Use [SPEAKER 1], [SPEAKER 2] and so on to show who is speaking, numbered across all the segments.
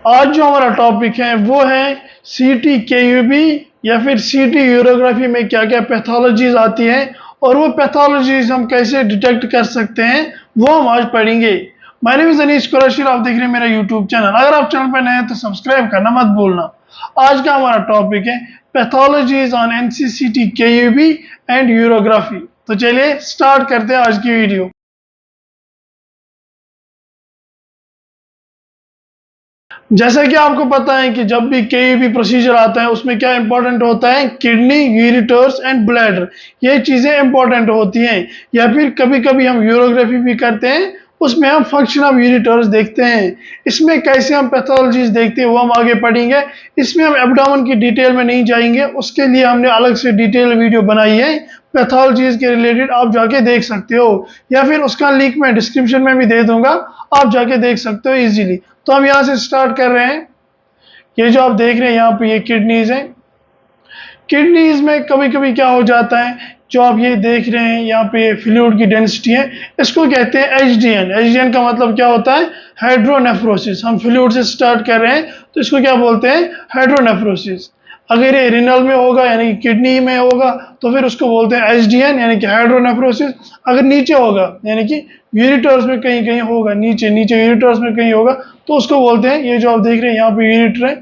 [SPEAKER 1] आज जो हमारा टॉपिक है वो है सीटी केयूबी या फिर सीटी यूरोग्राफी में क्या क्या पैथोलॉजीज आती हैं और वो पैथोलॉजीज हम कैसे डिटेक्ट कर सकते हैं वो हम आज पढ़ेंगे। My name is Anish Qureshi, आप देख रहे हैं मेरा यूट्यूब चैनल। अगर आप चैनल पर नए हैं तो सब्सक्राइब करना मत भूलना। आज का हमारा टॉपिक है pathologies on NCCT KUB and urography. तो चलिए स्टार्ट करते हैं आज की वीडियो। जैसा कि आपको पता है कि जब भी केईबी प्रोसीजर आता है उसमें क्या इंपॉर्टेंट होता है, किडनी, यूरिटर्स एंड ब्लैडर, ये चीजें इंपॉर्टेंट होती हैं। या फिर कभी कभी हम यूरोग्राफी भी करते हैं, उसमें हम फंक्शन ऑफ यूरिटर्स देखते हैं। इसमें कैसे हम पैथोलॉजीज देखते हैं वो हम आगे पढ़ेंगे। इसमें हम एब्डोमेन की डिटेल में नहीं जाएंगे, उसके लिए हमने अलग से डिटेल वीडियो बनाई है पैथोलॉजीज के रिलेटेड, आप जाके देख सकते हो, या फिर उसका लिंक मैं डिस्क्रिप्शन में भी दे दूंगा, आप जाके देख सकते हो इजीली। तो हम यहाँ से स्टार्ट कर रहे हैं। ये जो आप देख रहे हैं यहाँ पे ये किडनीज है। किडनीज में कभी कभी क्या हो जाता है, जो आप ये देख रहे हैं यहाँ पे फ्लूइड की डेंसिटी है, इसको कहते हैं एचडीएन। एचडीएन का मतलब क्या होता है, हाइड्रोनेफ्रोसिस। हम फ्लूइड से स्टार्ट कर रहे हैं तो इसको क्या बोलते हैं, हाइड्रोनेफ्रोसिस। अगर ये रिनल में होगा यानी कि किडनी में होगा तो फिर उसको बोलते हैं एचडीएन यानी कि हाइड्रोनेफ्रोसिस। अगर नीचे होगा यानी कि यूरिटर्स में कहीं कहीं होगा, नीचे नीचे यूरिटर्स में कहीं होगा तो उसको बोलते हैं, ये जो आप देख रहे हैं यहाँ पे यूरिटर है,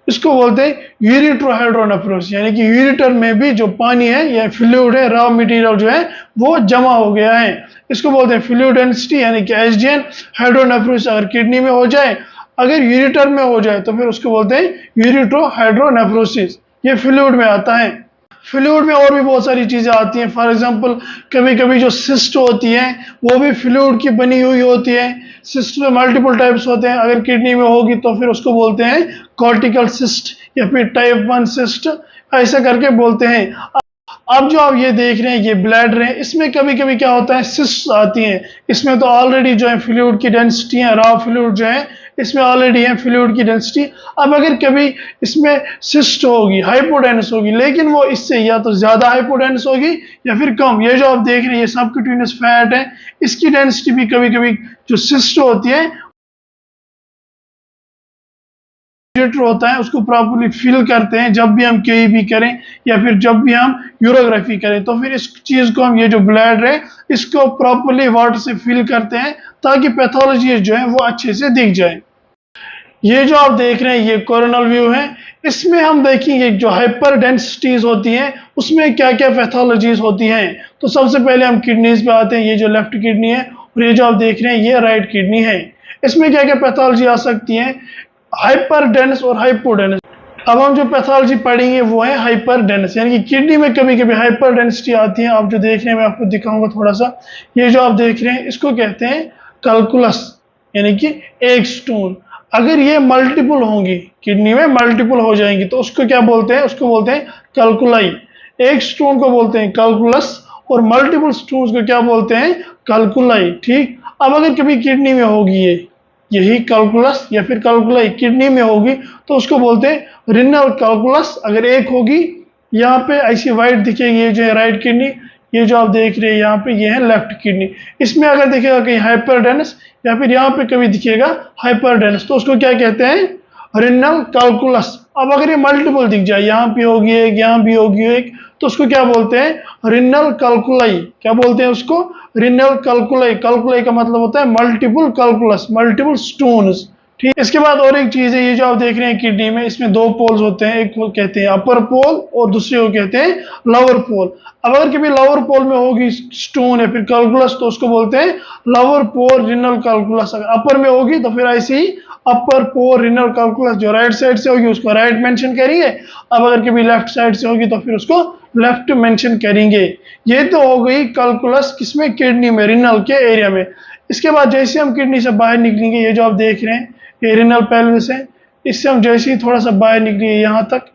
[SPEAKER 1] इसको बोलते हैं यूरिट्रोहाइड्रोनेफ्रोसिस। यानी कि यूरिटर में भी जो पानी है या फ्लूइड है, रॉ मटेरियल जो है वो जमा हो गया है, इसको बोलते हैं फ्लूइड डेंसिटी यानी कि एचडीएन। हाइड्रोनेफ्रोसिस अगर किडनी में हो जाए, अगर यूरिटर में हो जाए तो फिर उसको बोलते हैं यूरिट्रोहाइड्रोनेफ्रोसिस। ये फ्लूइड में आता है। फ्लूइड में और भी बहुत सारी चीजें आती हैं। फॉर एग्जांपल कभी कभी जो सिस्ट होती है वो भी फ्लूइड की बनी हुई होती है। सिस्ट में मल्टीपल टाइप्स होते हैं, अगर किडनी में होगी तो फिर उसको बोलते हैं कॉर्टिकल सिस्ट या फिर टाइप 1 सिस्ट, ऐसा करके बोलते हैं। अब जो आप ये देख रहे हैं ये ब्लैडर है, इसमें कभी कभी क्या होता है, सिस्ट आती हैं। इसमें तो ऑलरेडी जो है फ्लूइड की डेंसिटी है, रॉ फ्लूइड जो है इसमें ऑलरेडी है फ्लूइड की डेंसिटी। अब अगर कभी इसमें सिस्ट होगी, हाइपोडेंस होगी, लेकिन वो इससे या तो ज्यादा हाइपोडेंस होगी या फिर कम। ये जो आप देख रहे हैं ये सबक्यूटेनियस फैट है, इसकी डेंसिटी भी कभी कभी जो सिस्ट होती है होता है उसको प्रॉपर्ली फिल करते हैं जब भी हम केईबी करें या फिर जब भी हम यूरोग्राफी करें, तो फिर इस चीज को हम, ये जो ब्लैडर है इसको प्रॉपर्ली वाटर से फिल करते हैं ताकि पैथोलॉजी जो है वो अच्छे से दिख जाए। ये जो आप देख रहे हैं ये कोरोनल व्यू है। इसमें हम देखेंगे जो हाइपर डेंसिटीज होती हैं उसमें क्या क्या पैथोलॉजीज होती हैं। तो सबसे पहले हम किडनीज पे आते हैं। ये जो लेफ्ट किडनी है और ये जो आप देख रहे हैं ये राइट किडनी है। इसमें क्या क्या पैथोलॉजी आ सकती है, हाइपरडेंस और हाइपोडेंस। अब हम जो पैथोलॉजी पढ़ेंगे वो है हाइपरडेंस, यानी कि किडनी में कभी कभी हाइपरडेंसिटी आती है। आप जो देख रहे हैं मैं आपको दिखाऊंगा थोड़ा सा। ये जो आप देख रहे हैं इसको कहते हैं कैलकुलस, यानी कि एक स्टोन। अगर ये मल्टीपल होंगी, किडनी में मल्टीपल हो जाएंगी तो उसको क्या बोलते हैं, उसको बोलते हैं कैलकुलाई। एक स्टोन को बोलते हैं कैलकुलस और मल्टीपल स्टोन्स को क्या बोलते हैं, कैलकुलाई। ठीक। अब अगर कभी किडनी में होगी ये, यही कैलकुलस या फिर कैलकुलाई किडनी में होगी तो उसको बोलते हैं रिनल कैलकुलस। अगर एक होगी, यहाँ पे ऐसी वाइट दिखेगी, ये जो है राइट किडनी, ये जो आप देख रहे हैं यहाँ पे ये है लेफ्ट किडनी। इसमें अगर दिखेगा कहीं हाइपरडेंस या फिर यहाँ पे कभी दिखेगा हाइपरडेंस तो उसको क्या कहते हैं, रिनल कैलकुलस। अब अगर ये मल्टीपल दिख जाए, यहाँ पे होगी एक, यहाँ भी होगी एक, तो उसको क्या बोलते हैं, रिनल कैलकुलाई। क्या बोलते हैं उसको, रिनल कैलकुलाई। कैलकुलाई का मतलब होता है मल्टीपल कैलकुलस, मल्टीपल स्टोन्स। ठीक। इसके बाद और एक चीज है, ये जो आप देख रहे हैं किडनी में, इसमें दो पोल्स होते हैं, एक को कहते हैं अपर पोल और दूसरे को कहते हैं लोअर पोल। अब अगर कभी लोअर पोल में होगी स्टोन या फिर कैलकुलस तो उसको बोलते हैं लोअर पोल रिनल कैलकुलस। अगर अपर में होगी तो फिर ऐसे ही अपर पोल रिनल कैलकुलस, जो राइट साइड से होगी उसको राइट मेंशन करेंगे। अब अगर कभी लेफ्ट साइड से होगी तो फिर उसको लेफ्ट मेंशन करेंगे। ये तो हो गई कैलकुलस किसमें, किडनी में, रिनल के एरिया में। इसके बाद जैसे हम किडनी से बाहर निकलेंगे, ये जो आप देख रहे हैं ये रिनल पेल्विस है, इससे हम जैसे ही थोड़ा सा बाहर निकलेंगे यहाँ तक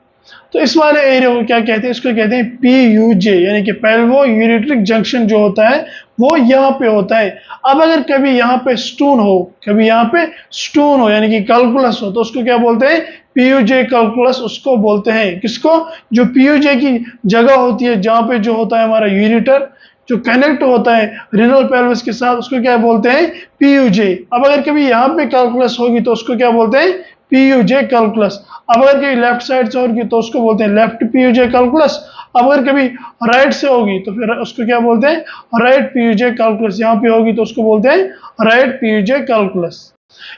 [SPEAKER 1] तो इस वाले एरिया को क्या कहते हैं, इसको कहते हैं पीयूजे, यानी कि पेल्वो यूरिट्रिक जंक्शन जो होता है वो यहाँ पे होता है। अब अगर कभी यहाँ पे स्टोन हो, कभी यहाँ पे स्टोन हो यानी कि कैलकुलस हो तो उसको क्या बोलते हैं, पीयूजे कैलकुलस उसको बोलते हैं। किसको, जो पीयूजे की जगह होती है जहाँ पे जो होता है हमारा यूरिटर जो कनेक्ट होता है रिनल पेल्विस के साथ, उसको क्या बोलते हैं, पीयूजे। अब अगर कभी यहाँ पे कैलकुलस होगी तो उसको क्या बोलते हैं, पीयूजे कैलकुलस। अब अगर कभी लेफ्ट साइड से होगी तो उसको बोलते हैं लेफ्ट पीयूजे कैलकुलस। अब अगर कभी राइट से होगी तो फिर उसको क्या बोलते हैं, राइट पीयूजे कैलकुलस। यहाँ पे होगी तो उसको बोलते हैं राइट पीयूजे कैलकुलस।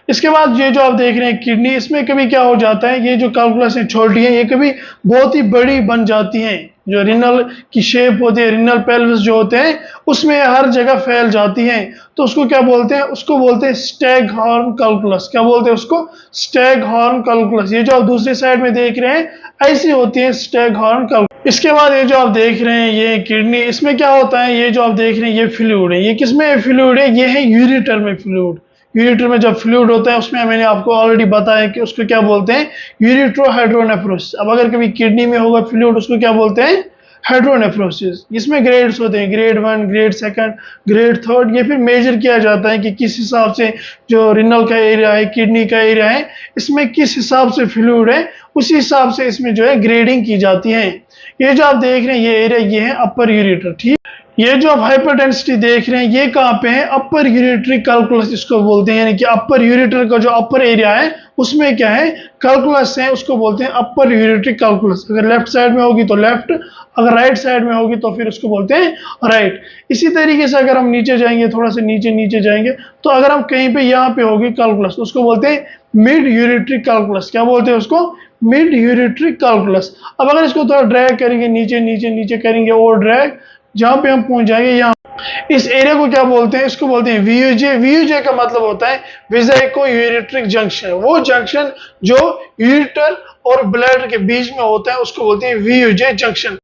[SPEAKER 1] इसके बाद ये जो आप देख रहे हैं किडनी, इसमें कभी क्या हो जाता है, ये जो कैलकुलस है छोटी है, ये कभी बहुत ही बड़ी बन जाती हैं। जो रिनल की शेप होती है, रिनल पेल्विस जो होते हैं, उसमें हर जगह फैल जाती हैं। तो उसको क्या बोलते हैं, उसको बोलते हैं स्टैग हॉर्न कैलकुलस। क्या बोलते हैं उसको, स्टैग हॉर्न कैलकुलस। ये जो आप दूसरी साइड में देख रहे हैं ऐसी होती है स्टैग हॉर्न कैलकुलस। इसके बाद ये जो आप देख रहे हैं ये किडनी, इसमें क्या होता है, ये जो आप देख रहे हैं ये फ्लूइड है। ये किसमें फ्लूइड है, ये है यूरेटर में फ्लूइड। यूरेटर में जब फ्लूइड होता है उसमें मैंने आपको ऑलरेडी बताया कि उसको क्या बोलते हैं, यूरेट्रोहाइड्रोनेफ्रोसिस। अब अगर कभी किडनी में होगा फ्लूइड उसको क्या बोलते हैं, हाइड्रोनेफ्रोसिस। इसमें ग्रेड्स होते हैं, ग्रेड 1, ग्रेड 2, ग्रेड 3। ये फिर मेजर किया जाता है कि किस हिसाब से जो रिनल का एरिया है, किडनी का एरिया है, इसमें किस हिसाब से फ्लूइड है, उसी हिसाब से इसमें जो है ग्रेडिंग की जाती है। ये जो आप देख रहे हैं ये एरिया, ये है अपर यूरेटर। ठीक, ये जो आप हाइपरडेंसिटी देख रहे हैं ये कहाँ पे है, अपर यूरेटरी कैलकुलस इसको बोलते हैं। यानी कि अपर यूरेटर का जो अपर एरिया है उसमें क्या है, कैलकुलस है, उसको बोलते हैं अपर यूरेटरी कैलकुलस। अगर लेफ्ट साइड में होगी तो लेफ्ट, अगर राइट साइड में होगी तो फिर उसको बोलते हैं राइट। इसी तरीके से अगर हम नीचे जाएंगे, थोड़ा सा नीचे नीचे जाएंगे, तो अगर हम कहीं पे यहाँ पे होगी कैलकुलस तो उसको बोलते हैं मिड यूरेटरी कैलकुलस। क्या बोलते हैं उसको, मिड यूरेटरी कैलकुलस। अब अगर इसको थोड़ा ड्रैग करेंगे, नीचे नीचे नीचे करेंगे और ड्रैग, जहां पे हम पहुंच जाएंगे यहाँ, इस एरिया को क्या बोलते हैं, इसको बोलते हैं वीयूजे। वीयूजे का मतलब होता है विजाइको यूरेट्रिक जंक्शन। वो जंक्शन जो यूरेटर और ब्लैडर के बीच में होता है उसको बोलते हैं वीयूजे जंक्शन।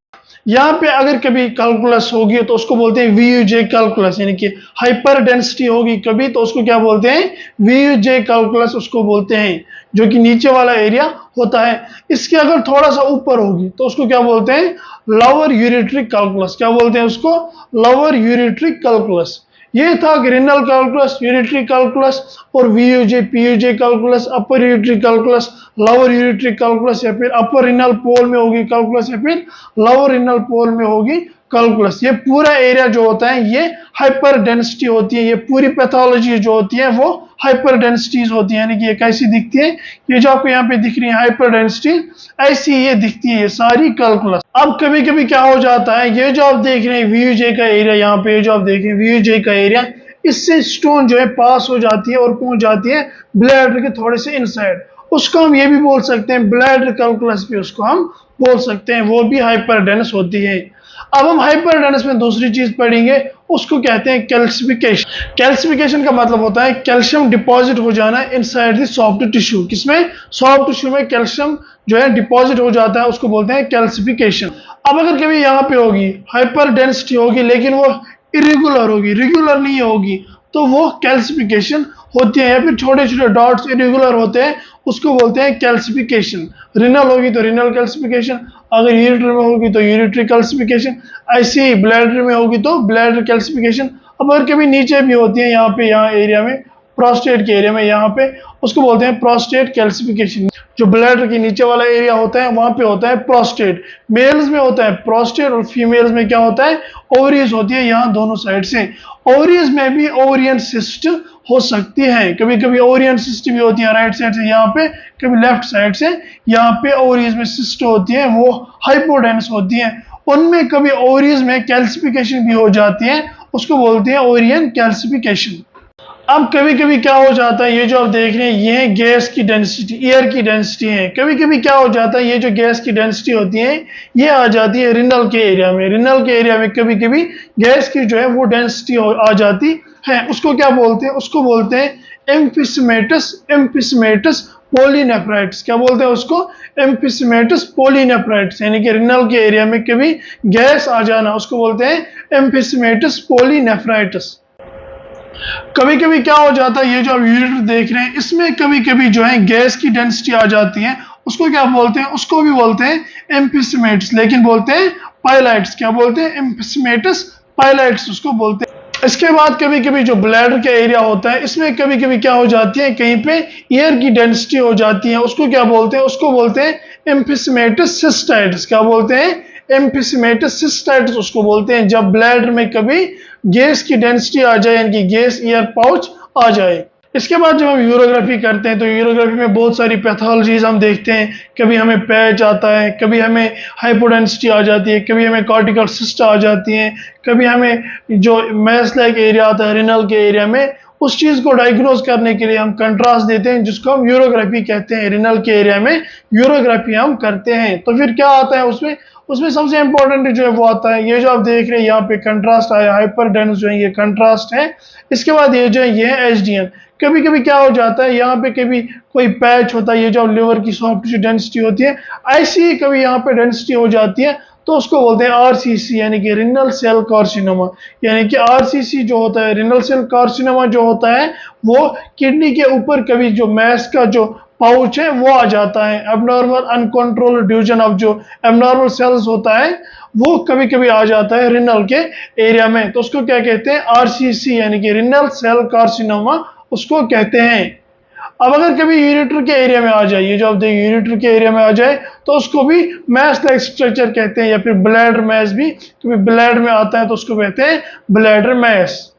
[SPEAKER 1] यहाँ पे अगर कभी कैलकुलस होगी तो उसको बोलते हैं वीयूजे कैलकुलस। यानी कि हाइपर डेंसिटी होगी कभी तो उसको क्या बोलते हैं, वीयूजे कैलकुलस उसको बोलते हैं, जो कि नीचे वाला एरिया होता है। इसके अगर थोड़ा सा ऊपर होगी तो उसको क्या बोलते हैं, लोअर यूरेट्रिक कैलकुलस। क्या बोलते हैं उसको, लोअर यूरेट्रिक कैलकुलस। ये था रिनल कैलकुलस, यूरेटरी कैलकुलस और वीयूजे पीयूजे कैलकुलस, अपर ureteric calculus, lower ureteric calculus, या फिर अपर रिनल पोल में होगी कैलकुलस या फिर लोअर रिनल पोल में होगी कैलकुलस। ये पूरा एरिया जो होता है ये हाइपर डेंसिटी होती है। ये पूरी पैथोलॉजी जो होती है वो हाइपर डेंसिटीज होती है। यानी कि ये कैसी दिखती है, ये जो आपको यहाँ पे दिख रही है हाइपर डेंसिटी, ऐसी ये दिखती है ये सारी कैलकुलस। अब कभी कभी क्या हो जाता है, ये जो आप देख रहे हैं वीयूजे का एरिया, यहाँ पे जो आप देख रहे हैं वीयूजे का एरिया, इससे स्टोन जो है पास हो जाती है और पहुंच जाती है ब्लैडर के थोड़े से इनसाइड। उसको हम ये भी बोल सकते हैं ब्लैडर कैलकुलस भी उसको हम बोल सकते हैं, वो भी हाइपरडेंस होती है। अब हम हाइपरडेंस में दूसरी चीज पढ़ेंगे, उसको कहते हैं कैल्सिफिकेशन। कैल्सिफिकेशन का मतलब होता है कैल्शियम डिपॉजिट हो जाना इनसाइड द सॉफ्ट टिश्यू। किसमें, सॉफ्ट टिश्यू में कैल्शियम जो है डिपॉजिट हो जाता है, उसको बोलते हैं कैल्सिफिकेशन। अब अगर कभी यहाँ पे होगी हाइपर डेंसिटी होगी लेकिन वो इरेगुलर होगी, रेगुलर नहीं होगी, तो वो कैल्सिफिकेशन होती है। या फिर छोटे छोटे डॉट्स इरेगुलर होते हैं उसको बोलते हैं कैल्सिफिकेशन। रिनल होगी तो रिनल कैल्सिफिकेशन, अगर यूरेटर में होगी तो यूरेटरी कैल्सिफिकेशन, ऐसे ही ब्लैडर में होगी तो ब्लैडर कैल्सिफिकेशन। अब अगर कभी नीचे भी होती है, यहाँ पे, यहाँ एरिया में, प्रोस्टेट के एरिया में, यहाँ पे, उसको बोलते हैं प्रोस्टेट कैल्सिफिकेशन। जो ब्लैडर के नीचे वाला एरिया होता है वहां पे होता है प्रोस्टेट। मेल्स में होता है प्रोस्टेट और फीमेल्स में क्या होता है, ओवरीज होती है यहाँ दोनों साइड से। ओवरीज में भी ओवरियन सिस्ट हो सकती है, कभी कभी ओवरियन सिस्ट भी होती है राइट साइड से यहाँ पे, कभी लेफ्ट साइड से यहाँ पे ओवरीज में सिस्ट होती है, वो हाइपोडेंस होती है। उनमें कभी ओवरीज में कैल्सिफिकेशन भी हो जाती है, उसको बोलते हैं ओवरियन कैल्सिफिकेशन। अब कभी कभी क्या हो जाता है, ये जो आप देख रहे हैं ये है गैस की डेंसिटी, एयर की डेंसिटी है। कभी कभी क्या हो जाता है, ये जो गैस की डेंसिटी होती है ये आ जाती है रिनल के एरिया में। रिनल के एरिया में कभी कभी गैस की जो है वो डेंसिटी आ जाती है। उसको क्या बोलते हैं, उसको बोलते हैं एम्फिस्मेटस, एम्फिस्मेटस पॉलीनेफ्राइटिस। क्या बोलते हैं उसको, एम्फिस्मेटस पॉलीनेफ्राइटिस। यानी कि रिनल के एरिया में कभी गैस आ जाना, उसको बोलते हैं एम्फिस्मेटस पॉलीनेफ्राइटिस। कभी कभी क्या हो जाता है, ये जो आप यूरेटर देख रहे हैं इसमें कभी कभी जो है गैस की डेंसिटी आ जाती है, उसको क्या बोलते हैं, उसको भी बोलते हैं एम्फिस्मेटस, लेकिन बोलते हैं पाइलाइट्स। क्या बोलते हैं, एम्फिस्मेटस पाइलाइट्स उसको बोलते हैं। इसके बाद कभी कभी जो ब्लैडर का एरिया होता है इसमें कभी कभी क्या हो जाती है, कहीं पे एयर की डेंसिटी हो जाती है, उसको क्या बोलते हैं, उसको बोलते हैं एम्फिस्मेटस सिस्टाइटिस। क्या बोलते हैं, एम्फिस्मेटस सिस्टाइटिस उसको बोलते हैं, जब ब्लैडर में कभी गैस की डेंसिटी आ जाए, यानी कि गैस एयर पाउच आ जाए। इसके बाद जब हम यूरोग्राफी करते हैं तो यूरोग्राफी में बहुत सारी पैथोलॉजीज हम देखते हैं। कभी हमें पैच आता है, कभी हमें हाइपोडेंसिटी आ जाती है, कभी हमें कॉर्टिकल सिस्ट आ जाती है, कभी हमें जो मैस लाइक एरिया आता है रिनल के एरिया में, उस चीज को डायग्नोज करने के लिए हम कंट्रास्ट देते हैं जिसको हम यूरोग्राफी कहते हैं। रिनल के एरिया में यूरोग्राफी हम करते हैं। तो फिर क्या आता है उसमें? उसमें सबसे इंपॉर्टेंट जो है वो आता है ये जो आप देख रहे हैं यहाँ पे कंट्रास्ट आया, हाइपरडेंस जो है ये कंट्रास्ट है। इसके बाद ये जो है ये है एचडीएन। कभी कभी क्या हो जाता है यहाँ पे कभी कोई पैच होता है, ये जो लिवर की सॉफ्ट टिश्यू डेंसिटी होती है ऐसी ही कभी यहाँ पे डेंसिटी हो जाती है तो उसको बोलते हैं आरसीसी यानी कि रिनल सेल कार्सिनोमा। यानी कि आरसीसी जो होता है रिनल सेल कार्सिनोमा जो होता है वो किडनी के ऊपर कभी जो मैस का जो पाउच है वो आ जाता है। एबनॉर्मल अनकंट्रोल्ड डिवीजन ऑफ जो एबनॉर्मल सेल्स होता है वो कभी कभी आ जाता है रिनल के एरिया में, तो उसको क्या कहते हैं? आरसीसी यानी कि रिनल सेल कार्सिनोमा उसको कहते हैं। अब अगर कभी यूरेटर के एरिया में आ जाए, ये जो आप देखिए यूरेटर के एरिया में आ जाए तो उसको भी मैस लाइक स्ट्रक्चर कहते हैं, या फिर ब्लैडर मैस भी कभी ब्लैडर में आता है तो उसको कहते हैं ब्लैडर मैस।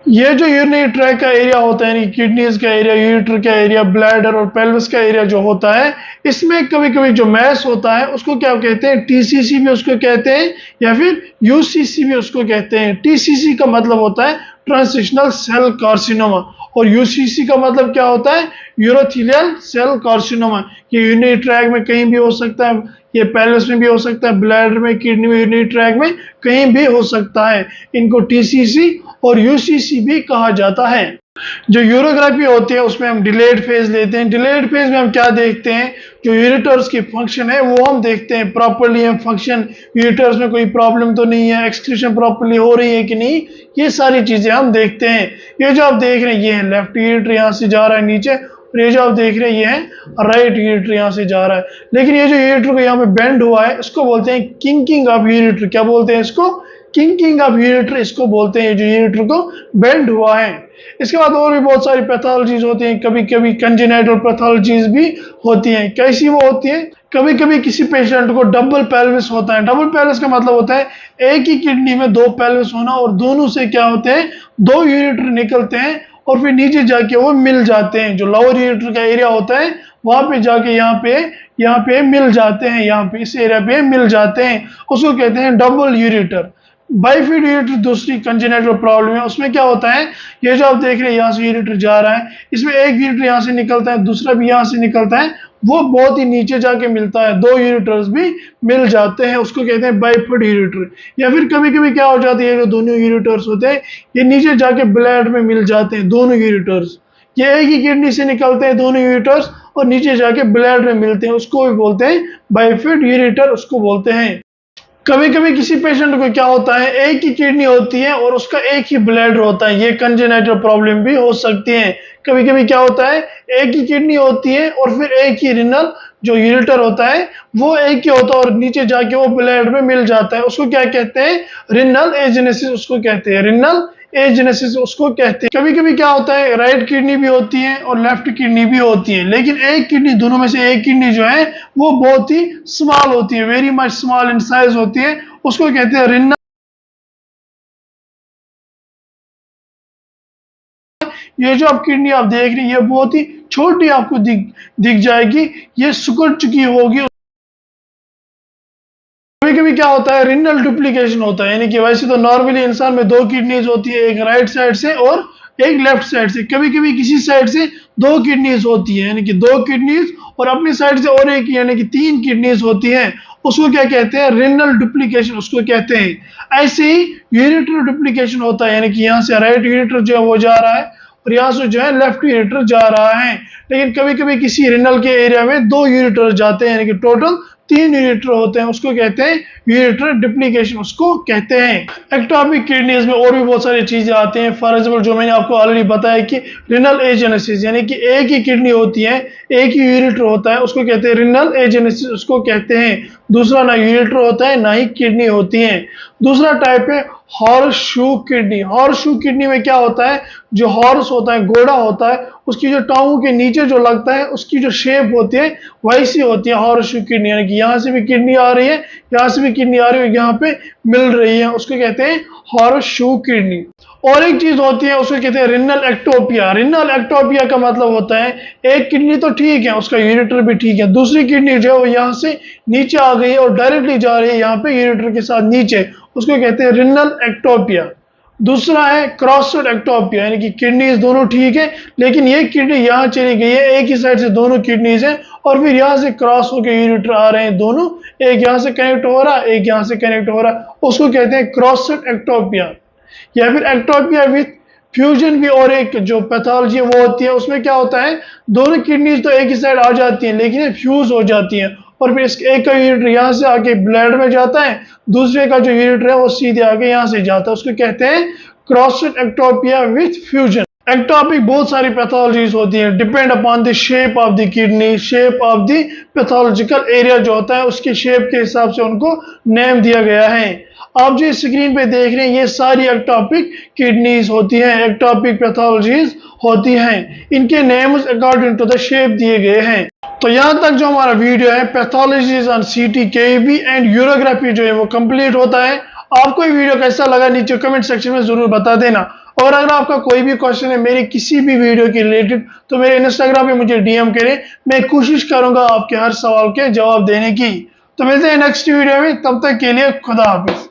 [SPEAKER 1] ये जो यूरिनरी ट्रैक का एरिया होता है यानी किडनीज का एरिया, यूरेटर का एरिया, ब्लैडर और पेल्विस का एरिया जो होता है इसमें कभी कभी जो मैस होता है उसको क्या कहते हैं? टीसीसी भी उसको कहते हैं या फिर यूसीसी भी उसको कहते हैं। टीसीसी का मतलब होता है ट्रांजिशनल सेल कार्सिनोमा और यूसीसी का मतलब क्या होता है? Urothelial cell carcinoma. ये यूरिनरी ट्रैक में कहीं भी हो सकता है, ये पेल्विस में भी हो सकता है, ब्लैडर में, किडनी में, यूरिनरी ट्रैक में कहीं भी हो सकता है। इनको टीसीसी और यूसीसी भी कहा जाता है। जो यूरोग्राफी होती है उसमें हम डिलेड फेज लेते हैं। डिलेड फेज में हम क्या देखते हैं? जो यूरेटर्स की फंक्शन है वो हम देखते हैं, प्रॉपर्ली हम फंक्शन, यूरेटर्स में कोई प्रॉब्लम तो नहीं है, एक्सक्रीशन प्रॉपर्ली हो रही है कि नहीं, ये सारी चीजें हम देखते हैं। ये जो आप देख रहे हैं ये है लेफ्ट यूरेटर, यहाँ से जा रहा है नीचे, और ये जो आप देख रहे हैं ये है राइट यूरेटर, यहाँ से जा रहा है। लेकिन ये जो यूरेटर को यहाँ पे बेंड हुआ है इसको बोलते हैं किंकिंग ऑफ यूरेटर। क्या बोलते हैं इसको? किंकिंग ऑफ यूरेटर इसको बोलते हैं, जो यूरेटर को बेंड हुआ है। इसके बाद और भी बहुत सारी पैथोलॉजीज होती हैं, कभी कभी कंजेनाइटल पैथोलॉजीज भी होती हैं। कैसी वो होती है? कभी कभी किसी पेशेंट को डबल पेल्विस होता है। डबल पेल्विस का मतलब होता है एक ही किडनी में दो पेल्विस होना और दोनों से क्या होते हैं? दो यूरेटर निकलते हैं और फिर नीचे जाके वो मिल जाते हैं। जो लोअर यूरेटर का एरिया होता है वहां पे जाके यहाँ पे मिल जाते हैं, यहाँ पे इस एरिया पे मिल जाते हैं, उसको कहते हैं डबल यूरेटर। बाइफिड यूरेटर दूसरी कंजेनिटल प्रॉब्लम है, उसमें क्या होता है? ये जो आप देख रहे हैं यहाँ से यूरेटर जा रहा है, इसमें एक यूरेटर यहाँ से निकलता है, दूसरा भी यहाँ से निकलता है, वो बहुत ही नीचे जाके मिलता है, दो यूरेटर्स भी मिल जाते हैं, उसको कहते हैं बाइफिड यूरेटर। या फिर कभी कभी क्या हो जाती है, जो दोनों यूरेटर्स होते हैं ये नीचे जाके ब्लैडर में मिल जाते हैं, दोनों यूरेटर्स, ये एक ही किडनी से निकलते हैं दोनों यूरेटर्स और नीचे जाके ब्लैडर में मिलते हैं, उसको भी बोलते हैं बाइफिड यूरेटर, उसको बोलते हैं। कभी कभी किसी पेशेंट को क्या होता है, एक ही किडनी होती है और उसका एक ही ब्लैडर होता है, ये कंजेनाइटल प्रॉब्लम भी हो सकती है। कभी कभी क्या होता है, एक ही किडनी होती है और फिर एक ही रिनल जो यूरेटर होता है वो एक ही होता है और नीचे जाके वो ब्लैडर में मिल जाता है, उसको क्या कहते हैं? रिनल एजेनेसिस उसको कहते हैं, रिनल एजेनेसिस उसको कहते हैं। कभी कभी क्या होता है, राइट किडनी भी होती है और लेफ्ट किडनी भी होती है, लेकिन एक किडनी, दोनों में से एक किडनी जो है वो बहुत ही स्मॉल होती है, very much small in size होती है, उसको कहते हैं रिनल। ये जो आप किडनी आप देख रही है ये बहुत ही छोटी आपको दिख जाएगी, ये सिकुड़ चुकी होगी। कभी कभी क्या होता है, रिनल डुप्लीकेशन होता है, यानी कि वैसे तो नॉर्मली इंसान में दो किडनीज होती है, एक राइट साइड से और एक लेफ्ट साइड से। कभी कभी किसी साइड से दो किडनीज होती है, यानी कि दो किडनीज और अपनी साइड से और एक, यानी कि तीन किडनीज होती है, उसको क्या कहते हैं? रिनल डुप्लीकेशन उसको कहते हैं। ऐसे ही यूरेटर डुप्लीकेशन होता है, यानी कि यहाँ से राइट यूरेटर जो है वो जा रहा है और यहाँ से जो है लेफ्ट यूरेटर जा रहा है, लेकिन कभी कभी किसी रिनल के एरिया में दो यूरेटर जाते हैं, यानी कि टोटल तीन यूरेटर होते हैं, उसको कहते हैं यूरेटर डुप्लीकेशन उसको कहते हैं। एक्टोपिक किडनीज में और भी बहुत सारी चीजें आती हैं, फॉर एग्जाम्पल जो मैंने आपको ऑलरेडी बताया कि रिनल एजेनेसिस, यानी कि एक ही किडनी होती है, एक ही यूरेटर होता है, उसको कहते हैं रिनल एजेनेसिस उसको कहते हैं। दूसरा ना यूरेटर होता है ना ही किडनी होती है। दूसरा टाइप है horse shoe kidney. Horse shoe kidney में क्या होता है, जो हॉर्स होता है, घोड़ा होता है, उसकी जो टांगों के नीचे जो लगता है उसकी जो शेप होती है वैसी होती है हॉर्सशू किडनी, यानी कि यहाँ से भी किडनी आ रही है, यहाँ से भी किडनी आ रही है, यहाँ पे मिल रही है, उसको कहते हैं हॉर्सशू किडनी। और एक चीज होती है उसको कहते हैं रिनल एक्टोपिया। रिनल एक्टोपिया का मतलब होता है एक किडनी तो ठीक है, उसका यूरेटर भी ठीक है, दूसरी किडनी जो है वो यहाँ से नीचे आ गई है और डायरेक्टली जा रही है यहाँ पे यूरेटर के साथ नीचे, उसको कहते हैं रिनल एक्टोपिया। दूसरा है क्रॉसड एक्टोपिया, यानी कि किडनीज दोनों ठीक है लेकिन ये किडनी यहाँ चली गई है, एक ही साइड से दोनों किडनीज हैं और फिर यहाँ से क्रॉस होकर यूरेटर आ रहे हैं दोनों, एक यहाँ से कनेक्ट हो रहा है एक यहाँ से कनेक्ट हो रहा है, उसको कहते हैं क्रॉसड एक्टोपिया। या फिर एक्टोपिया विथ फ्यूजन भी और एक जो पैथोलॉजी है वो होती है, उसमें क्या होता है दोनों किडनीज तो एक ही साइड आ जाती हैं लेकिन फ्यूज हो जाती हैं और फिर इसके एक का यूरेटर यहाँ से आके ब्लैडर में जाता है, दूसरे का जो यूरेटर है वो सीधे आके यहाँ से जाता है, उसको कहते हैं crossed ectopia with fusion. Ectopic बहुत सारी पैथोलॉजीज होती हैं, depend upon the shape of the kidney, shape of the pathological area जो होता है उसके शेप के हिसाब से उनको नेम दिया गया है। आप जो स्क्रीन पे देख रहे हैं ये सारी एक्टोपिक किडनीज होती हैं, एक्टोपिक पैथोलॉजीज होती हैं, इनके names according to the shape दिए गए हैं। तो यहाँ तक जो हमारा वीडियो है पैथोलॉजीज ऑन सीटी, केईबी एंड यूरोग्राफी जो है वो कंप्लीट होता है। आपको ये वीडियो कैसा लगा नीचे कमेंट सेक्शन में जरूर बता देना, और अगर आपका कोई भी क्वेश्चन है मेरे किसी भी वीडियो के रिलेटेड तो मेरे इंस्टाग्राम पे मुझे डीएम करें, मैं कोशिश करूंगा आपके हर सवाल के जवाब देने की। तो मिलते हैं नेक्स्ट वीडियो में, तब तक के लिए खुदा हाफिज।